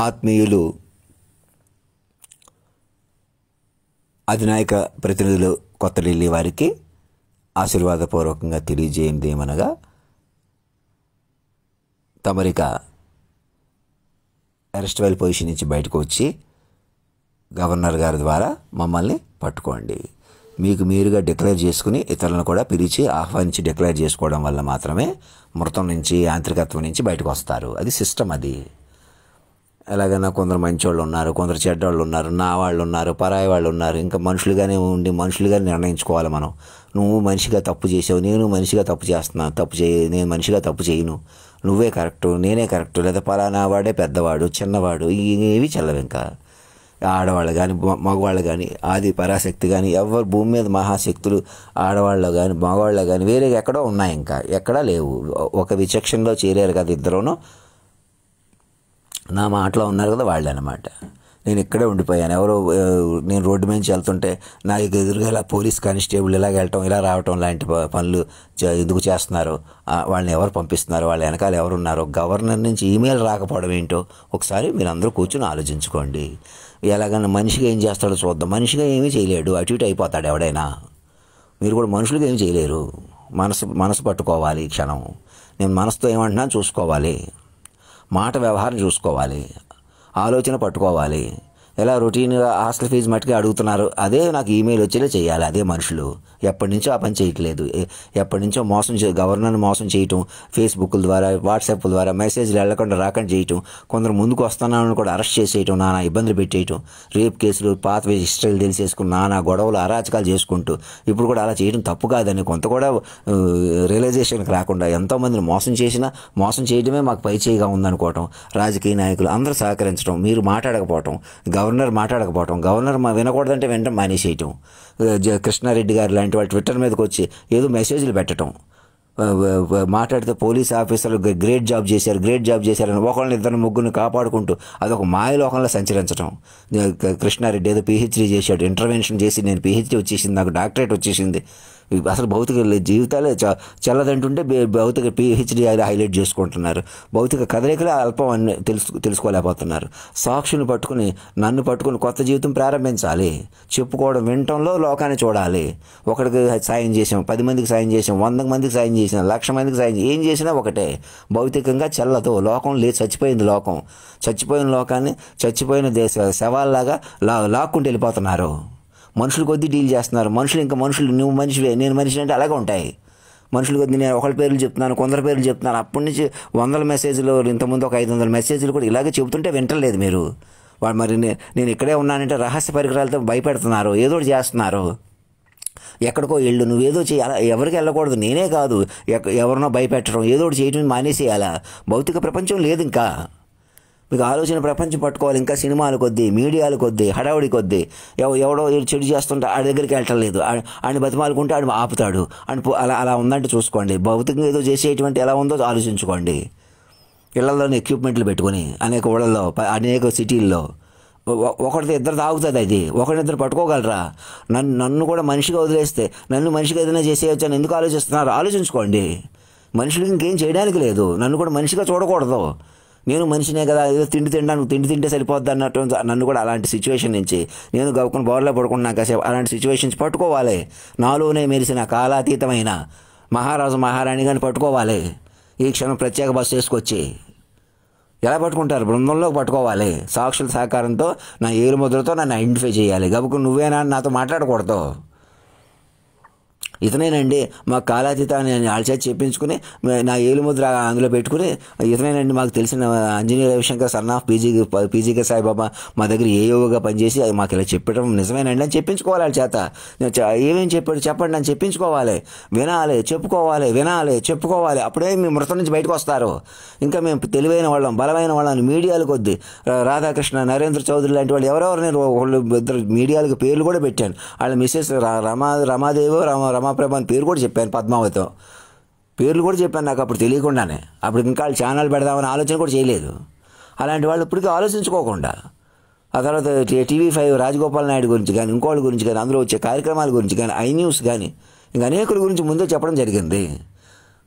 ఆత్మీయులు, అధినాయక ప్రతినిధులు కొత్త ఢిల్లీ వారికి ఆశీర్వాదపూర్వకంగా తెలియజేయండి ఏమనగా, తమరిక అరెస్టబుల్ పొజిషన్ నుంచి బయటకు వచ్చి గవర్నర్ గారి ద్వారా మమ్మల్ని పట్టుకోండి. మీకు మీరుగా డిక్లేర్ చేసుకుని ఇతరులను కూడా పిలిచి ఆహ్వానించి డిక్లేర్ చేసుకోవడం వల్ల మాత్రమే మృతం నుంచి, యాంత్రికత్వం నుంచి బయటకు వస్తారు. అది సిస్టమ్. అది ఎలాగైనా కొందరు మంచోళ్ళు ఉన్నారు, కొందరు చెడ్డవాళ్ళు ఉన్నారు, నా వాళ్ళు ఉన్నారు, పరాయి వాళ్ళు ఉన్నారు. ఇంకా మనుషులుగానే ఉండి మనుషులుగానే నిర్ణయించుకోవాలి మనం. నువ్వు మనిషిగా తప్పు చేసావు, నేను మనిషిగా తప్పు చేస్తున్నాను, నేను మనిషిగా తప్పు చేయను, నువ్వే కరెక్టు, నేనే కరెక్టు, లేదా పలానా వాడే పెద్దవాడు, చిన్నవాడు, ఇవి చెల్లవు. ఇంకా ఆడవాళ్ళు కానీ మగవాళ్ళు కానీ, ఆది పరాశక్తి కానీ, ఎవరు భూమి మీద మహాశక్తులు ఆడవాళ్ళు కానీ మగవాళ్ళు కానీ వేరే ఎక్కడో ఉన్నాయి, ఇంకా ఎక్కడా లేవు. ఒక విచక్షణలో చేరారు కదా ఇద్దరును. నా మాటలో ఉన్నారు కదా వాళ్ళే అన్నమాట. నేను ఇక్కడే ఉండిపోయాను. నేను రోడ్డు నుంచి వెళ్తుంటే నాకు ఎదురుగా ఇలా పోలీస్ కానిస్టేబుల్ ఇలాగ వెళ్ళటం, ఇలా రావటం లాంటి పనులు ఎందుకు చేస్తున్నారు, వాళ్ళని ఎవరు పంపిస్తున్నారు, వాళ్ళ వెనకాల ఎవరున్నారో, గవర్నర్ నుంచి ఈమెయిల్ రాకపోవడం ఏంటో ఒకసారి మీరు అందరూ కూర్చొని ఆలోచించుకోండి. ఎలాగన్నా మనిషిగా ఏం చేస్తాడో చూద్దాం. మనిషిగా ఏమీ చేయలేడు, అటు ఇటు అయిపోతాడు ఎవడైనా. మీరు కూడా మనుషులుగా ఏమీ చేయలేరు. మనసు పట్టుకోవాలి. ఈ క్షణం నేను మనసుతో ఏమంటున్నా చూసుకోవాలి, మాట వ్యవహారం చూసుకోవాలి, ఆలోచన పట్టుకోవాలి. ఎలా రొటీన్గా హాస్టల్ ఫీజు మట్టుకే అడుగుతున్నారు, అదే నాకు ఈమెయిల్ వచ్చేలా చేయాలి. అదే మనుషులు ఎప్పటి నుంచో ఆ పని చేయట్లేదు. ఎప్పటి నుంచో గవర్నర్ని మోసం చేయటం, ఫేస్బుక్ల ద్వారా, వాట్సాప్ ద్వారా మెసేజ్లు వెళ్ళకుండా రాకుండా చేయటం, కొందరు ముందుకు వస్తున్నానని కూడా అరెస్ట్ చేసేయటం, నానా ఇబ్బందులు పెట్టేయటం, రేప్ కేసులు, పాత హిస్టరీలు తెలిసేసుకుని నానా గొడవలు, అరాచకాలు చేసుకుంటూ ఇప్పుడు కూడా అలా చేయడం తప్పు కాదని కొంత కూడా రియలైజేషన్కి రాకుండా ఎంతోమందిని మోసం చేయడమే మాకు పైచేయిగా ఉందనుకోవటం, రాజకీయ నాయకులు అందరూ సహకరించడం, మీరు మాట్లాడకపోవటం, గవర్నర్ మాట్లాడకపోవటం, గవర్నర్ వినకూడదంటే వెంటనే మానేసేయటం, కృష్ణారెడ్డి గారు లాంటి వాళ్ళు ట్విట్టర్ మీదకి వచ్చి ఏదో మెసేజ్లు పెట్టడం, మాట్లాడితే పోలీస్ ఆఫీసర్లు గ్రేట్ జాబ్ చేశారని ఒకళ్ళని ఇద్దరు ముగ్గురిని కాపాడుకుంటూ అదొక మాయలోకంలో సంచరించడం. కృష్ణారెడ్డి ఏదో పిహెచ్డీ చేశాడు, ఇంటర్వెన్షన్ చేసి నేను పిహెచ్డీ వచ్చేసింది, నాకు డాక్టరేట్ వచ్చేసింది, అసలు భౌతిక జీవితాలే చల్లదంటుంటే భౌతిక పిహెచ్డీ హైలైట్ చేసుకుంటున్నారు. భౌతిక కదలికలే అల్పం అని తెలుసుకోలేకపోతున్నారు. సాక్షులు పట్టుకుని నన్ను పట్టుకుని కొత్త జీవితం ప్రారంభించాలి. చెప్పుకోవడం వినటంలో లోకాన్ని చూడాలి. ఒకడికి సాయం చేసాం, 10 మందికి సాయం చేసాం, 100 మందికి సాయం చేసాం, 1,00,000 మందికి సాయం ఏం చేసినా ఒకటే. భౌతికంగా చెల్లదు. లోకం చచ్చిపోయింది. చచ్చిపోయిన లోకాన్ని చచ్చిపోయిన శవాల్లాగా లాక్కుంటూ వెళ్ళిపోతున్నారు. మనుషుల కొద్దీ డీల్ చేస్తున్నారు. మనుషులు నువ్వు మనిషివే, నేను మనిషి అంటే అలాగే ఉంటాయి. మనుషుల కొద్దీ నేను ఒకళ్ళ పేర్లు చెప్తున్నాను, కొందరు పేర్లు చెప్తున్నాను. అప్పటి నుంచి 100 మెసేజ్లు, ఇంతకుముందు ఒక 500 మెసేజ్లు కూడా ఇలాగే చెబుతుంటే వింటలేదు మీరు. మరి నేను ఇక్కడే ఉన్నానంటే రహస్య పరికరాలతో భయపెడుతున్నారు, ఏదో ఒకటి చేస్తున్నారు. ఎక్కడికో వెళ్ళు, నువ్వేదో చేయాలా, ఎవరికి వెళ్ళకూడదు, నేనే కాదు ఎవరినో భయపెట్టడం, ఏదో ఒకటి చేయడం మానేసేయాలా. భౌతిక ప్రపంచం లేదు ఇంకా. మీకు ఆలోచన ప్రపంచం పట్టుకోవాలి. ఇంకా సినిమాల కొద్దీ, మీడియాల కొద్దీ, హడావుడి కొద్దీ ఎవడో చెడు చేస్తుంటే ఆడి దగ్గరికి వెళ్ళటం లేదు. ఆయన బతిమాలుకుంటే ఆడు ఆపుతాడు. అలా ఉందంటే చూసుకోండి. భౌతికంగా ఏదో చేసేటువంటి ఎలా ఉందో ఆలోచించుకోండి. ఇళ్లలోని ఎక్విప్మెంట్లు పెట్టుకుని అనేక ఊళ్ళల్లో, అనేక సిటీల్లో ఒకరితో ఇద్దరు తాగుతుంది. అది ఒకరిద్దరు పట్టుకోగలరా? నన్ను కూడా మనిషిగా వదిలేస్తే నన్ను మనిషిగా ఏదైనా చేసేయచ్చు అని ఎందుకు ఆలోచిస్తున్నారు? ఆలోచించుకోండి. మనుషులకి ఇంకేం చేయడానికి లేదు. నన్ను కూడా మనిషిగా చూడకూడదు. నేను మనిషినే కదా, ఏదో తిండి తింటే సరిపోద్ది అన్నట్టు నన్ను కూడా అలాంటి సిచ్యువేషన్ నుంచి నేను గవ్వుకుని బోర్లో పడుకుంటున్నా కాసేపు అలాంటి సిచ్యువేషన్స్ పట్టుకోవాలి. నాలోనే మెరిసిన కాలాతీతమైన మహారాజు మహారాణి కానీ పట్టుకోవాలి. ఈ క్షణం ప్రత్యేక బస్సు వేసుకొచ్చి ఎలా పట్టుకుంటారు? బృందంలోకి పట్టుకోవాలి. సాక్షుల సహకారంతో నా ఏలు ముద్రతో నన్ను ఐడెంటిఫై చేయాలి. గబుకు నువ్వేనా నాతో మాట్లాడకూడదు. ఇతనేనండి మాకు కాలాతీతాన్ని ఆల్చేతి చెప్పించుకుని నా ఏలు ముద్ర అందులో పెట్టుకుని, ఇతనేనండి మాకు తెలిసిన Anjaneya Ravishankar son of PGK Saibaba మా దగ్గర ఏయోగా పనిచేసి మాకు ఇలా చెప్పడం నిజమేనండి అని చెప్పించుకోవాలి. వాళ్ళ చేత ఏమేమి చెప్పాడు చెప్పండి అని చెప్పించుకోవాలి. చెప్పుకోవాలి. అప్పుడే మీ మృతం నుంచి బయటకు వస్తారు. ఇంకా మేము తెలివైన వాళ్ళం, బలమైన వాళ్ళని మీడియాలు కొద్దీ రాధాకృష్ణ, నరేంద్ర చౌదరి లాంటి వాళ్ళు ఎవరెవరు నేను వాళ్ళు ఇద్దరు మీడియాలకు పేర్లు కూడా పెట్టాను. వాళ్ళ మిస్సెస్ రమాదేవో రమాప్రభ అని పేరు కూడా చెప్పాను, పద్మావతితో పేర్లు కూడా చెప్పాను. నాకు అప్పుడు తెలియకుండానే, అప్పుడు ఇంకా వాళ్ళు ఛానల్ పెడదామని ఆలోచన కూడా చేయలేదు. అలాంటి వాళ్ళు ఇప్పటికీ ఆలోచించుకోకుండా ఆ తర్వాత TV5 రాజగోపాల్ నాయుడు గురించి కానీ, ఇంకోళ్ళ గురించి కానీ, అందులో వచ్చే కార్యక్రమాల గురించి కానీ, ఐ న్యూస్ కానీ, ఇంకా అనేకుల గురించి ముందే చెప్పడం జరిగింది.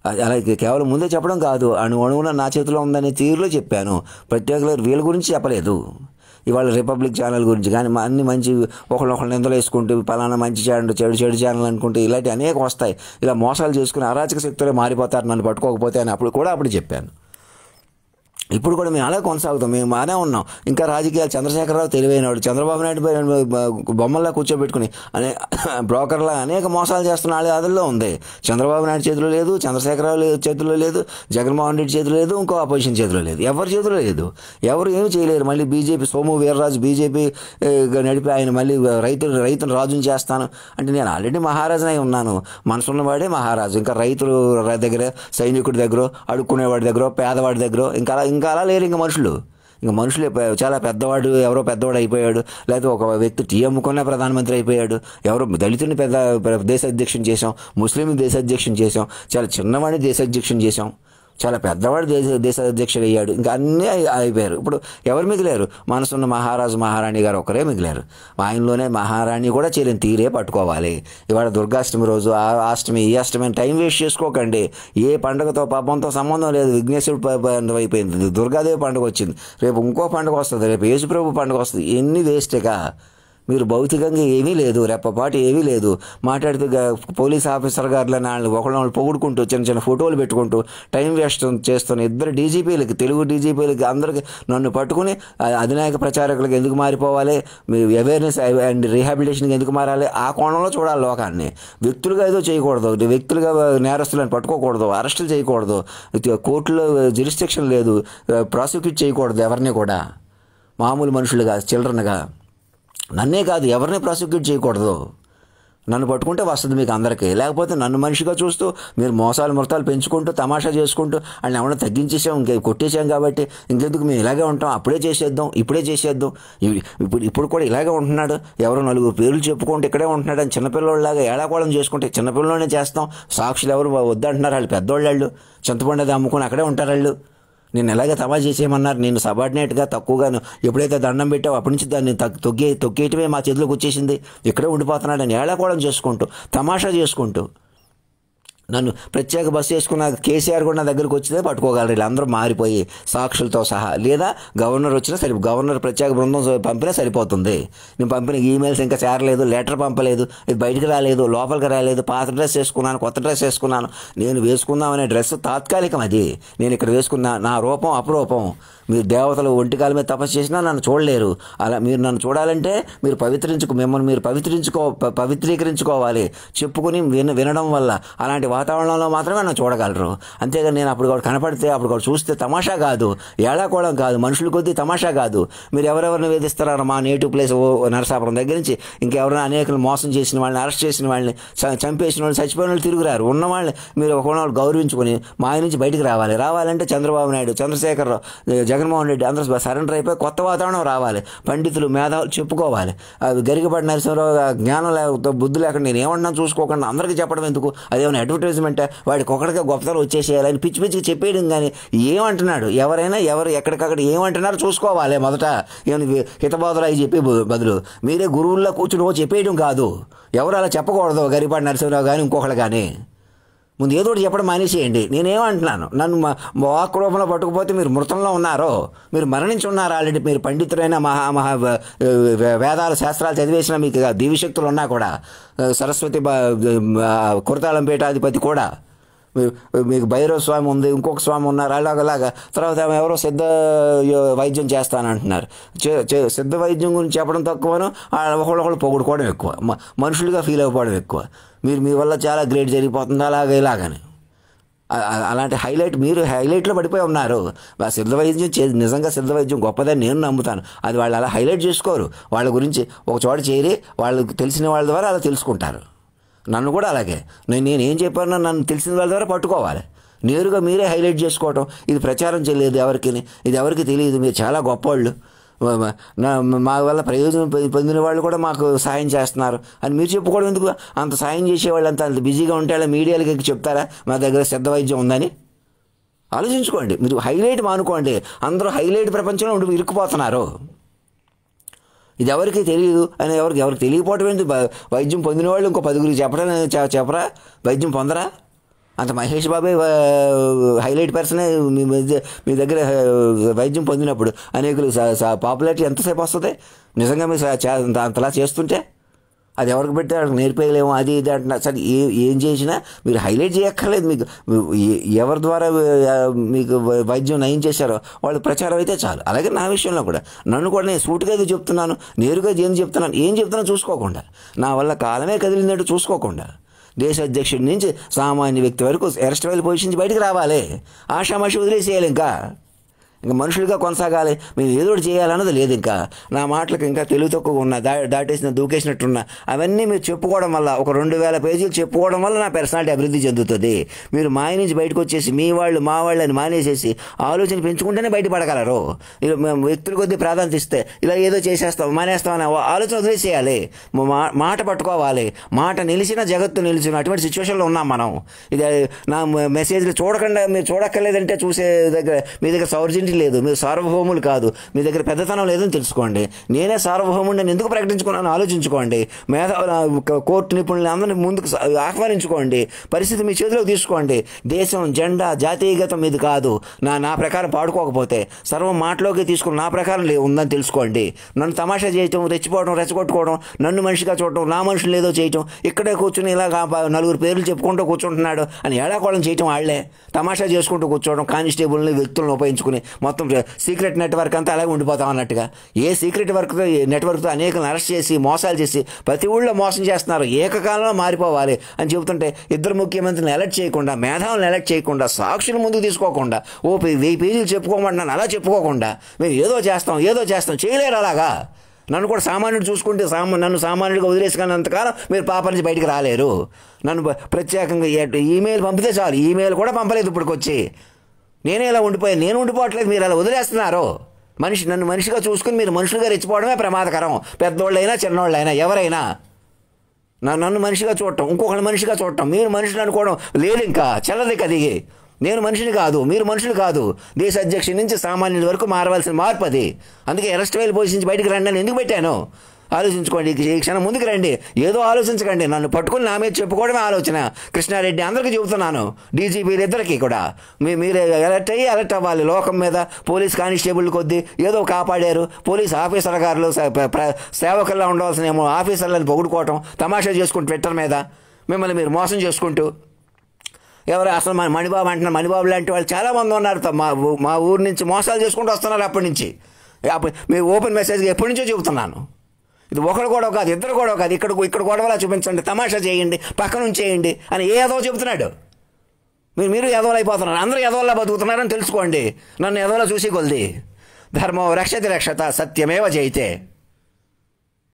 అలాగే కేవలం ముందే చెప్పడం కాదు, అణువున నా చేతిలో ఉందనే తీరులో చెప్పాను. ప్రత్యేకంగా వీళ్ళ గురించి చెప్పలేదు. ఇవాళ రిపబ్లిక్ ఛానల్ గురించి కానీ అన్ని మంచి ఒకళ్ళొకళ్ళు నిందలు వేసుకుంటూ పలానా మంచి ఛానల్ చెడు ఛానల్ అనుకుంటూ ఇలాంటి అనేక వస్తాయి. ఇలా మోసాలు చేసుకుని అరాచక శక్తులే మారిపోతారు నన్ను పట్టుకోకపోతే అని అప్పుడు చెప్పాను. ఇప్పుడు కూడా మేము అలా కొనసాగుతాం. మేము బాగానే ఉన్నాం. ఇంకా రాజకీయాలు చంద్రశేఖరరావు తెలివైనవాడు, చంద్రబాబు నాయుడు బొమ్మల్లా కూర్చోబెట్టుకుని బ్రోకర్లా అనేక మోసాలు చేస్తున్న అదల్లో ఉంది. చంద్రబాబు నాయుడు చేతిలో లేదు, చంద్రశేఖరరావు చేతిలో లేదు, జగన్మోహన్ రెడ్డి చేతిలో లేదు, ఇంకో అపోజిషన్ చేతిలో లేదు, ఎవరి చేతిలో లేదు. ఎవరు ఏమి చేయలేరు. మళ్ళీ బీజేపీ సోము వీర్రాజు బీజేపీ నడిపి ఆయన మళ్ళీ రైతును రాజుని చేస్తాను అంటే నేను ఆల్రెడీ మహారాజునై ఉన్నాను. మనసున్నవాడే మహారాజు. ఇంకా రైతుల దగ్గర, సైనికుడి దగ్గర, అడుక్కునేవాడి దగ్గర, పేదవాడి దగ్గర ఇంకా అలా లేరు. ఇంకా మనుషులే చాలా పెద్దవాడు, ఎవరో పెద్దవాడు అయిపోయాడు, లేకపోతే ఒక వ్యక్తి టీ అమ్ముకున్న ప్రధానమంత్రి అయిపోయాడు, ఎవరో దళితుని దేశ అధ్యక్షుని చేసాం, ముస్లింని దేశ అధ్యక్షుని చేసాం, చాలా చిన్నవాడిని దేశ అధ్యక్షుని చేసాం, చాలా పెద్దవాడు దేశ అధ్యక్షుడు అయ్యాడు. ఇంకా అన్నీ అయిపోయారు. ఇప్పుడు ఎవరు మిగిలారు? మనసున్న మహారాజు మహారాణి గారు ఒకరే మిగిలారు. ఆయనలోనే మహారాణి కూడా చేయలేని తీరే పట్టుకోవాలి. ఇవాళ దుర్గాష్టమి రోజు అష్టమి ఈ అష్టమి అని టైం వేస్ట్ చేసుకోకండి. ఏ పండుగతో పాపంతో సంబంధం లేదు. విఘ్నేశ్వరుడు అయిపోయింది, దుర్గాదేవి పండుగ వచ్చింది, రేపు ఇంకో పండుగ వస్తుంది, రేపు యేసుప్రభు పండుగ వస్తుంది. ఎన్ని వేస్ట్గా మీరు భౌతికంగా ఏమీ లేదు, రెప్పపాటు ఏమీ లేదు. మాట్లాడుతూ పోలీస్ ఆఫీసర్ గారులని ఒకళ్ళు పొగుడుకుంటూ చిన్న ఫోటోలు పెట్టుకుంటూ టైం వేస్ట్ చేస్తున్న ఇద్దరు డీజీపీలకి, తెలుగు డీజీపీలకి అందరికీ నన్ను పట్టుకుని అధినాయక ప్రచారకులకు ఎందుకు మారిపోవాలి, అవేర్నెస్ అండ్ రీహాబిలిటేషన్కి ఎందుకు మారాలి, ఆ కోణంలో చూడాలి లోకాన్ని. వ్యక్తులుగా ఏదో చేయకూడదు, వ్యక్తులుగా నేరస్తులను పట్టుకోకూడదు, అరెస్టులు చేయకూడదు, కోర్టులో జ్యూరిస్డిక్షన్ లేదు, ప్రాసిక్యూట్ చేయకూడదు ఎవరిని కూడా. మామూలు మనుషులుగా చిల్డ్రన్గా నన్నే కాదు ఎవరిని ప్రాసిక్యూట్ చేయకూడదు. నన్ను పట్టుకుంటే వస్తుంది మీకు అందరికీ. లేకపోతే నన్ను మనిషిగా చూస్తూ మీరు మోసాలు పెంచుకుంటూ తమాషా చేసుకుంటూ ఆయన ఏమన్నా తగ్గించేసాం, కొట్టేసాం కాబట్టి ఇంకెందుకు మేము ఇలాగే ఉంటాం, ఇప్పుడే చేసేద్దాం. ఇప్పుడు కూడా ఇలాగే ఉంటున్నాడు, ఎవరో నలుగురు పేర్లు చెప్పుకుంటూ ఇక్కడే ఉంటున్నాడు అని చిన్నపిల్లలాగా ఏడాకోళం చేసుకుంటే చిన్నపిల్లలోనే చేస్తాం. సాక్షులు ఎవరు వద్దంటున్నారు, వాళ్ళు పెద్దోళ్ళు, చింతపండు అది అమ్ముకొని అక్కడే ఉంటారు వాళ్ళు. నేను ఎలాగే తమాషా చేసేయమన్నారు, నేను సబార్డినేట్గా తక్కువగాను ఎప్పుడైతే దండం పెట్టావు అప్పటి నుంచి దాన్ని తొక్కేయటమే మా చేతిలోకి వచ్చేసింది. ఇక్కడే ఉండిపోతున్నాడని ఏడాకోవడం చేసుకుంటూ తమాషా చేసుకుంటూ నన్ను ప్రత్యేక బస్సు వేసుకున్న కేసీఆర్ కూడా నా దగ్గరికి వచ్చితే పట్టుకోగలరు. వీళ్ళందరూ మారిపోయి సాక్షులతో సహా. లేదా గవర్నర్ వచ్చినా గవర్నర్ ప్రత్యేక బృందం పంపినా సరిపోతుంది. నేను పంపిన ఈమెయిల్స్ ఇంకా చేరలేదు, లెటర్ పంపలేదు, ఇది బయటకు రాలేదు, లోపలికి రాలేదు, పాత డ్రెస్ వేసుకున్నాను, కొత్త డ్రెస్ వేసుకున్నాను. నేను వేసుకుందామనే డ్రెస్ తాత్కాలికం. అది నేను ఇక్కడ వేసుకున్న నా రూపం అపురూపం. మీరు దేవతలు ఒంటికాల మీద తపస్సు చేసినా నన్ను చూడలేరు. అలా మీరు నన్ను చూడాలంటే మీరు మిమ్మల్ని మీరు పవిత్రీకరించుకోవాలి. చెప్పుకుని వినడం వల్ల అలాంటి వాతావరణంలో మాత్రమే నన్ను చూడగలరు. అంతేగాని నేను అప్పుడు కూడా కనపడితే అప్పుడు చూస్తే తమాషా కాదు, ఏడాకోవడం కాదు, మనుషుల కొద్దీ తమాషా కాదు. మీరు ఎవరెవరిని వేధిస్తారో మా నేటివ్ ప్లేస్ నరసాపురం దగ్గర నుంచి ఇంకెవరైనా అనేకలు మోసం చేసిన వాళ్ళని, అరెస్ట్ చేసిన వాళ్ళని, చంపేసిన వాళ్ళని, చచ్చిపోయిన వాళ్ళు తిరుగురారు. ఉన్న వాళ్ళని మీరు ఒకళ్ళు గౌరవించుకొని మా నుంచి బయటికి రావాలంటే చంద్రబాబు నాయుడు, చంద్రశేఖరరావు, జగన్మోహన్ రెడ్డి అందరూ సరెండర్ అయిపోయి కొత్త వాతావరణం రావాలి. పండితులు మేధావులు చెప్పుకోవాలి. గరికపాటి నరసింహరావు జ్ఞానం లేకపోతే బుద్ధి లేకుండా నేను ఏమన్నా చూసుకోకుండా అందరికీ చెప్పడం ఎందుకు? అదేమైనా అడ్వర్టైజ్మెంటే? వాడికి ఒకటిగా గొప్పతనం వచ్చేసేయాలని పిచ్చి చెప్పేయడం. కానీ ఏమంటున్నాడు? ఎవరైనా ఎక్కడికక్కడ ఏమంటున్నారో చూసుకోవాలి మొదట. ఏమైనా హితబోధలు అవి చెప్పే బదులు మీరే గురువుల్లో కూర్చుని చెప్పేయడం కాదు. ఎవరు అలా చెప్పకూడదు. గరికపాటి నరసింహరావు కానీ ఇంకొకళ్ళు కానీ ముందు ఏదో ఒకటి చెప్పడం మానేసేయండి. నేనేమంటున్నాను, నన్ను వాక్ రూపంలో పట్టుకుపోతే మీరు మృతంలో ఉన్నారో, మీరు మరణించి ఉన్నారు ఆల్రెడీ. మీరు పండితులైన మహా వేదాలు శాస్త్రాలు చదివేసిన మీకు దివ్యశక్తులు ఉన్నా కూడా, సరస్వతి కురతాళం పీఠాధిపతి కూడా, మీకు భైరవ స్వామి ఉంది, ఇంకొక స్వామి ఉన్నారు, అలాగలాగా. తర్వాత ఎవరో సిద్ధ వైద్యం చేస్తానంటున్నారు. సిద్ధ వైద్యం గురించి చెప్పడం తక్కువను, ఒకళ్ళొకళ్ళు పొగుడుకోవడం ఎక్కువ, మనుషులుగా ఫీల్ అయిపోవడం ఎక్కువ. మీ వల్ల చాలా గ్రేట్ జరిగిపోతుంది ఇలాగని. అలాంటి మీరు హైలైట్లో పడిపోయి ఉన్నారు. సిద్ధ వైద్యం నిజంగా సిద్ధ వైద్యం గొప్పదని నేను నమ్ముతాను. అది వాళ్ళు అలా హైలైట్ చేసుకోరు. వాళ్ళ గురించి ఒక చోట చేరి వాళ్ళకి తెలిసిన వాళ్ళ ద్వారా అలా తెలుసుకుంటారు. నన్ను కూడా అలాగే నేను ఏం చెప్పానో నన్ను తెలిసిన వాళ్ళ ద్వారా పట్టుకోవాలి. నేరుగా మీరే హైలైట్ చేసుకోవటం, ఇది ప్రచారం చేయలేదు ఇది ఎవరికి తెలియదు, మీరు చాలా గొప్పవాళ్ళు, మా వల్ల ప్రయోజనం పొందిన వాళ్ళు కూడా మాకు సాయం చేస్తున్నారు అని మీరు చెప్పుకోవడం ఎందుకు? అంత సాయం చేసేవాళ్ళు అంత బిజీగా ఉంటే అలా మీడియాలకి చెప్తారా మా దగ్గర సిద్ధ వైద్యం ఉందని? ఆలోచించుకోండి. మీరు హైలైట్ మానుకోండి. అందరూ హైలైట్ ప్రపంచంలో ఉండి ఇరుక్కుపోతున్నారు. ఇది ఎవరికి తెలియదు అని ఎవరికి తెలియకపోవటం ఏంటి? వైద్యం పొందిన వాళ్ళు ఇంకో 10 చెప్పరా వైద్యం పొందరా అంత మహేష్ బాబే హైలైట్ పర్సనే మీ దగ్గర వైద్యం పొందినప్పుడు అనేకులు పాపులారిటీ ఎంతసేపు వస్తుంది నిజంగా మీరు అంతలా చేస్తుంటే? అది ఎవరికి పెడితే వాళ్ళకి నేర్పేయలేము, అది ఇది అంటున్నారు. సరే ఏం చేసినా మీరు హైలైట్ చేయక్కర్లేదు. మీకు ఎవరి ద్వారా మీకు వైద్యం నయం చేశారో వాళ్ళు ప్రచారం అయితే చాలు. అలాగే నా విషయంలో కూడా నన్ను కూడా నేను సూటుగా ఏదో చెప్తున్నాను, నేరుగా ఏం చెప్తున్నాను చూసుకోకుండా, నా వల్ల కాలమే కదిలినట్టు చూసుకోకుండా, దేశ అధ్యక్షుడి నుంచి సామాన్య వ్యక్తి వరకు అరెస్ట్ వైల్ పొజిషన్ నుంచి బయటకు రావాలి. ఆషామాషి వదిలేసేయాలి. ఇంకా మనుషులుగా కొనసాగాలి. మేము ఏదో ఒకటి చేయాలన్నది లేదు. ఇంకా నా మాటలకు ఇంకా తెలివి తక్కువ ఉన్నా, దూకేసినట్టున్నా అవన్నీ మీరు చెప్పుకోవడం వల్ల, ఒక 2000 పేజీలు చెప్పుకోవడం వల్ల నా పర్సనాలిటీ అభివృద్ధి చెందుతుంది. మీరు మాయ నుంచి బయటకు వచ్చేసి మీ వాళ్ళు మా వాళ్ళు అని మానేసేసి ఆలోచన పెంచుకుంటేనే బయటపడగలరు. వ్యక్తుల కొద్దీ ప్రాధాన్యత ఇస్తే ఇలా ఏదో చేసేస్తాం మానేస్తామని ఆలోచన వదిలేసేయాలి. మాట పట్టుకోవాలి. మాట నిలిచిన జగత్తు నిలిచిన అటువంటి సిచ్యువేషన్లో ఉన్నాం మనం. ఇది నా మెసేజ్లు చూడకుండా మీరు చూడక్కర్లేదంటే చూసే దగ్గర మీ దగ్గర సౌర్జన్యం లేదు, మీరు సార్వభౌములు కాదు, మీ దగ్గర పెద్దతనం లేదని తెలుసుకోండి. నేనే సార్వభౌముడిని ఎందుకు ప్రకటించుకున్నాను ఆలోచించుకోండి. కోర్టు నిపుణులు అందరినీ ముందుకు ఆహ్వానించుకోండి. పరిస్థితి మీ చేతిలోకి తీసుకోండి. దేశం జెండా జాతీయగతం ఇది కాదు. నా ప్రకారం పాడుకోకపోతే సర్వం మాటలోకి తీసుకుని నా ప్రకారం ఉందని తెలుసుకోండి. నన్ను తమాషా చేయటం, రెచ్చిపోవడం, రెచ్చగొట్టుకోవడం, నన్ను మనిషిగా చూడటం, నా మనుషులు ఏదో చేయటం, ఇక్కడే కూర్చుని ఇలా 4 పేర్లు చెప్పుకుంటూ కూర్చుంటున్నాడు అని ఏడాకోళం చేయటం, వాళ్లే తమాషా చేసుకుంటూ కూర్చోవడం, కానిస్టేబుల్ని వ్యక్తులను ఉపయోగించుకుని మొత్తం సీక్రెట్ నెట్వర్క్ అంతా అలాగే ఉండిపోతాం అన్నట్టుగా. ఏ సీక్రెట్ నెట్వర్క్తో అనేకలను అరెస్ట్ చేసి మోసాలు చేసి ప్రతి ఊళ్ళో మోసం చేస్తున్నారు. ఏకకాలంలో మారిపోవాలి అని చెబుతుంటే 2 ముఖ్యమంత్రిని ఎలక్ట్ చేయకుండా, మేధావులను ఎలక్ట్ చేయకుండా, సాక్షులు ముందుకు తీసుకోకుండా, 1000 పేజీలు చెప్పుకోమంటున్నాను అలా చెప్పుకోకుండా మేము ఏదో చేస్తాం చేయలేరు. అలాగా నన్ను కూడా సామాన్యుడు చూసుకుంటే నన్ను సామాన్యుడిగా వదిలేసుకున్నంతకాలం మీరు పాప నుంచి బయటికి రాలేరు. నన్ను ప్రత్యేకంగా ఈమెయిల్ పంపితే చాలు. ఈమెయిల్ కూడా పంపలేదు ఇప్పటికొచ్చి. నేనే ఇలా ఉండిపోయాను. నేను ఉండిపోవట్లేదు, మీరు అలా వదిలేస్తున్నారు. నన్ను మనిషిగా చూసుకుని మీరు మనుషులుగా రెచ్చిపోవడమే ప్రమాదకరం. పెద్దోళ్ళైనా చిన్నోళ్ళైనా ఎవరైనా నన్ను మనిషిగా చూడటం, ఇంకొకరిని మనిషిగా చూడటం, మీరు మనుషులు అనుకోవడం లేదు. ఇంకా చెల్లది కది. నేను మనిషిని కాదు, మీరు మనుషులు కాదు. దేశ అధ్యక్షుడి నుంచి సామాన్యుల వరకు మారవలసిన మార్పు అది. అందుకే అరెస్ట్ వైల్ పొజిషన్ నుంచి బయటకు రండి అని ఎందుకు పెట్టాను ఆలోచించుకోండి. ఈ క్షణం ముందుకు రండి. ఏదో ఆలోచించకండి. నన్ను పట్టుకుని నా మీద చెప్పుకోవడమే ఆలోచన. కృష్ణారెడ్డి అందరికీ చెబుతున్నాను, డీజీపీలు ఇద్దరికీ కూడా మీరు అలర్ట్ అవ్వాలి. లోకం మీద పోలీస్ కానిస్టేబుల్ కొద్దీ ఏదో కాపాడారు, పోలీస్ ఆఫీసర్ గారు సేవకుల్లా ఉండవలసిన ఆఫీసర్లను పొగుడుకోవటం, తమాషా చేసుకుంటూ ట్విట్టర్ మీద మిమ్మల్ని మీరు మోసం చేసుకుంటూ. ఎవరు అసలు మణిబాబు అంటున్నారు, మణిబాబు లాంటి వాళ్ళు చాలామంది ఉన్నారు. మా ఊరు నుంచి మోసాలు చేసుకుంటూ వస్తున్నారు. అప్పటి నుంచి మీ ఓపెన్ మెసేజ్గా ఎప్పటి నుంచో చెబుతున్నాను. ఇది ఒకరు కూడా కాదు, ఇద్దరు కూడా కాదు. ఇక్కడ గొడవలా చూపించండి, తమాషా చేయండి, పక్క నుంచి చేయండి అని ఏదో చెబుతున్నాడు. మీరు ఎదవలు అయిపోతున్నారు. అందరూ ఎదవల్లా బతుకుతున్నారని తెలుసుకోండి. నన్ను ఎదవలా చూసి కొలిది. ధర్మో రక్షతి రక్షత సత్యమేవ జయితే.